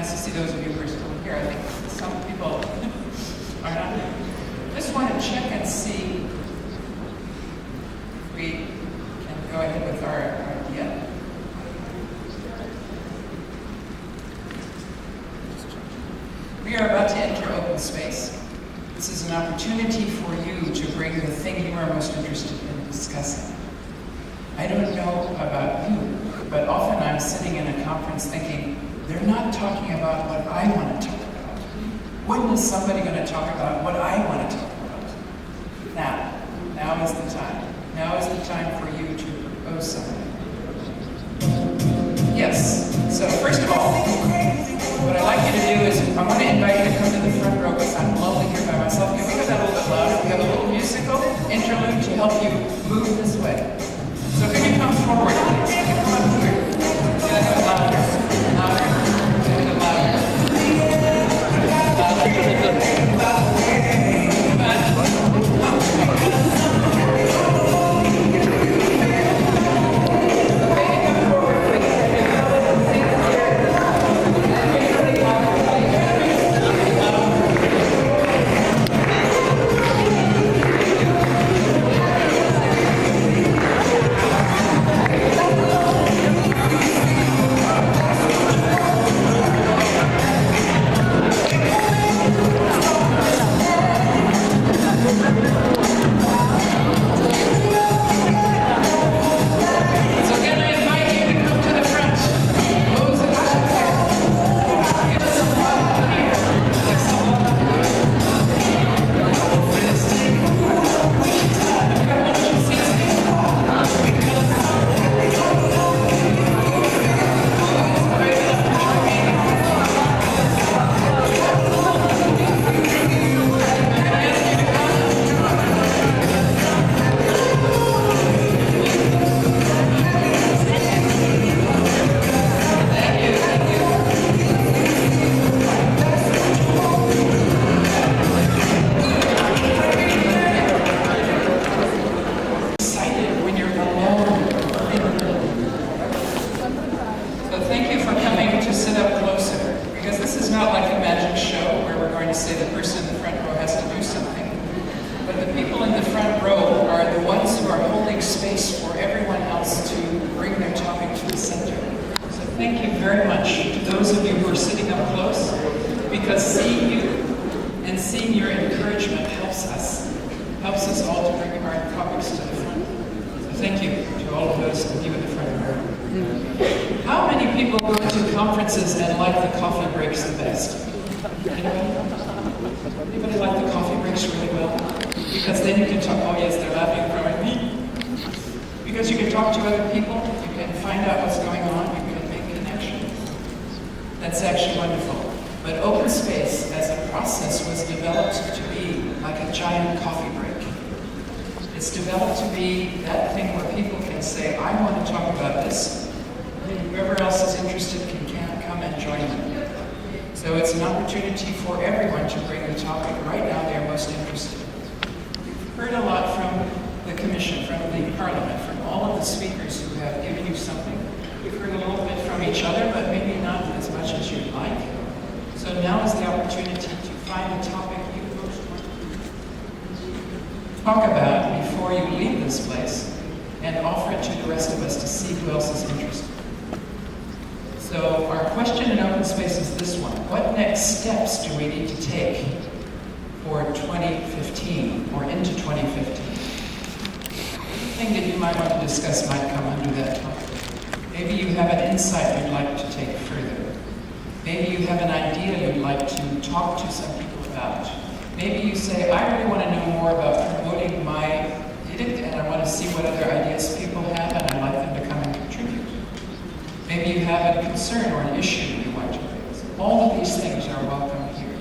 nice to see those of you who are still here. I think some people are not. Just want to check and see if we can go ahead with our idea. We are about to enter open space. This is an opportunity for you to bring the thing you are most interested in discussing. I don't know about you, but often I'm sitting in a conference thinking, they're not talking about what I want to talk about. When is somebody going to talk about what I want to talk about? Now is the time. Now is the time for you to propose something. Yes, so first of all, what I'd like you to do is, I want to invite you to come to the front row because I'm lonely here by myself. Can we have that a little bit louder? We have a little musical interlude to help you move this way. So can you come forward, please? Can you come up here? Can I have it louder? Louder? Can I have it talk about before you leave this place and offer it to the rest of us to see who else is interested. So our question in open space is this one. What next steps do we need to take for 2015 or into 2015? Anything that you might want to discuss might come under that topic. Maybe you have an insight you'd like to take further. Maybe you have an idea you'd like to talk to some people about. Maybe you say, I really want to know more about promoting my edict and I want to see what other ideas people have and I'd like them to come and contribute. Maybe you have a concern or an issue you want to raise. All of these things are welcome here.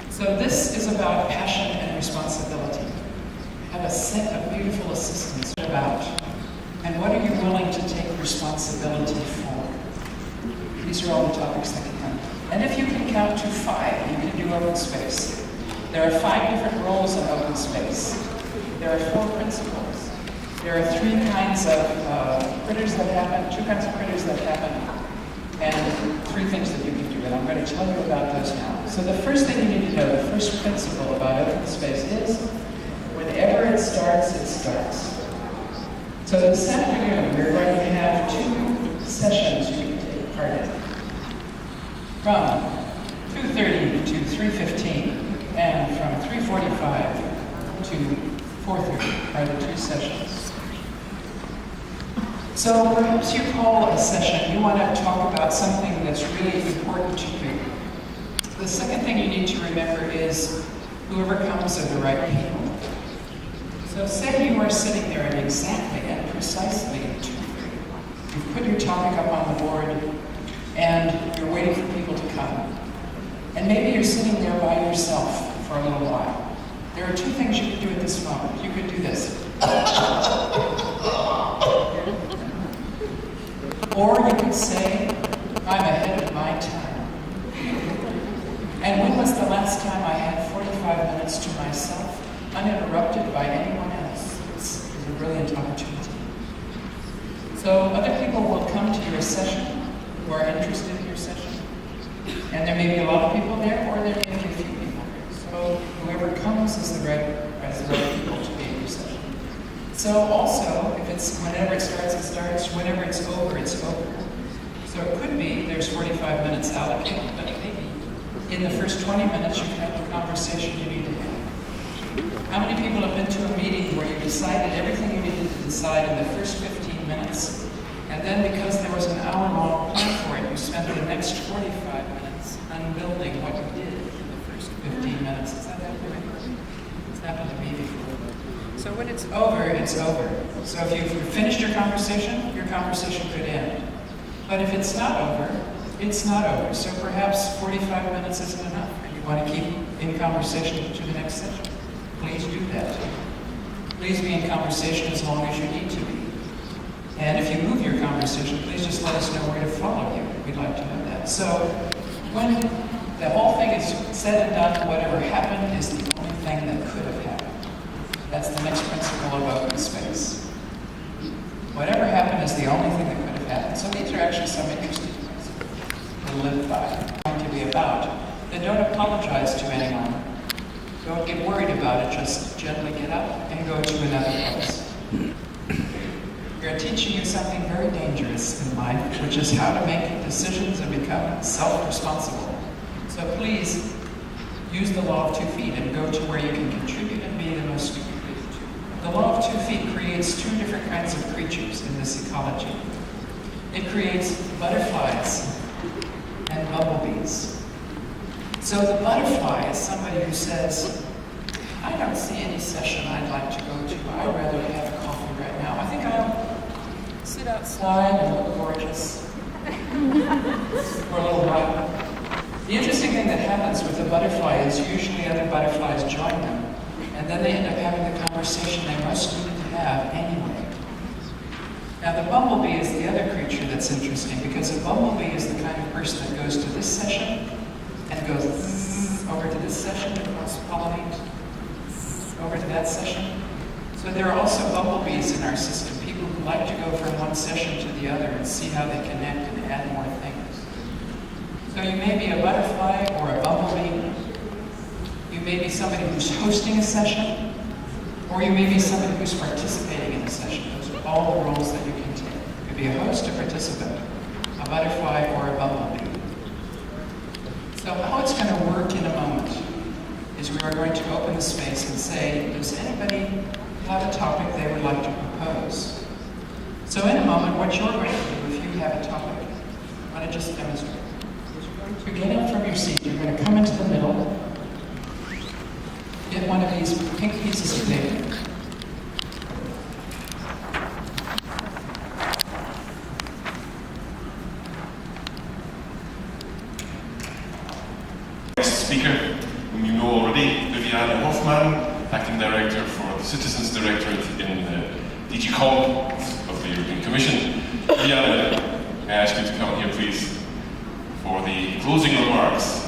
So this is about passion and responsibility. Have a set of beautiful assistants about. And what are you willing to take responsibility for? These are all the topics that can come. And if you can count to 5, you can do open space. There are 5 different roles in open space. There are 4 principles. There are 3 kinds of critters that happen, 2 kinds of critters that happen, and 3 things that you can do. And I'm going to So the first thing you need to know, the first principle about open space is, whenever it starts, it starts. So this afternoon, we're going to have 2 sessions you can take part in. From 2:30 to 3:15, and from 3:45 to 4:30 are the 2 sessions. So perhaps you call a session, you want to talk about something that's really important to you. The second thing you need to remember is whoever comes are the right people. So say you are sitting there at exactly and precisely 2:30. You've put your topic up on the board and you're waiting for people to come. And maybe you're sitting there by yourself for a little while. There are 2 things you could do at this moment. You could do this. Or you could say, I'm ahead of my time. And when was the last time I had 45 minutes to myself, uninterrupted by anyone else? It's a brilliant opportunity. So other people will come to your session who are interested in your session. And there may be a lot of people there, or there may be a few people there. So whoever comes is the right people to be in your session. So also, if it's whenever it starts, it starts. Whenever it's over, it's over. So it could be there's 45 minutes allocated, but maybe in the first 20 minutes you have the conversation you need to have. How many people have been to a meeting where you decided everything you needed to decide in the first 15 minutes, and then because there was an hour-long plan for it, you spent the next 45 minutes unbuilding what you did in the first 15 minutes? Has that happened to anybody? It's happened to me before. So when it's over, it's over. So if you've finished your conversation could end. But if it's not over, it's not over. So perhaps 45 minutes isn't enough, and you want to keep in conversation to the next session. Please do that. Please be in conversation as long as you need to be. And if you move your conversation, please just let us know where to follow you. We'd like to know that. So when the whole thing is said and done, whatever happened is the only thing that could have happened. That's the next principle of open space. Whatever happened is the only thing that could have happened. So these are actually some interesting principles to live by. Going to be about. Then don't apologize to anyone. Don't get worried about it. Just gently get up and go to another place. We're teaching you something very dangerous in life, which is how to make decisions and become self-responsible. So please use the law of 2 feet and go to where you can contribute and be the most contributive. The law of 2 feet creates 2 different kinds of creatures in this ecology. It creates butterflies and bumblebees. So the butterfly is somebody who says, I don't see any session I'd like to go to. I'd rather have coffee right now. I think I'll sit outside and look gorgeous for a little while. The interesting thing that happens with the butterfly is usually other butterflies join them, and then they end up having the conversation they most needed to have anyway. Now the bumblebee is the other creature that's interesting, because a bumblebee is the kind of person that goes to this session and goes over to this session and cross-pollinate over to that session. So there are also bumblebees in our system, people who like to go from one session to the other and see how they connect and add more things. So you may be a butterfly or a bumblebee. You may be somebody who's hosting a session, or you may be somebody who's participating in a session. Those are all the roles that you can take. You could be a host, a participant, a butterfly, or a bumblebee. So how it's going to work in a moment is we are going to open the space and say, does anybody have a topic they would like to propose? So in a moment, what you're going to do, if you have a topic, I want to just demonstrate. You're getting up from your seat, you're going to come into the middle, get one of these pink pieces of paper. Next speaker, whom you know already, Viviane Hofman, Acting Director for the Citizens Directorate in DG COM of the European Commission. Viviane, may I ask you to come here, please, for the closing remarks.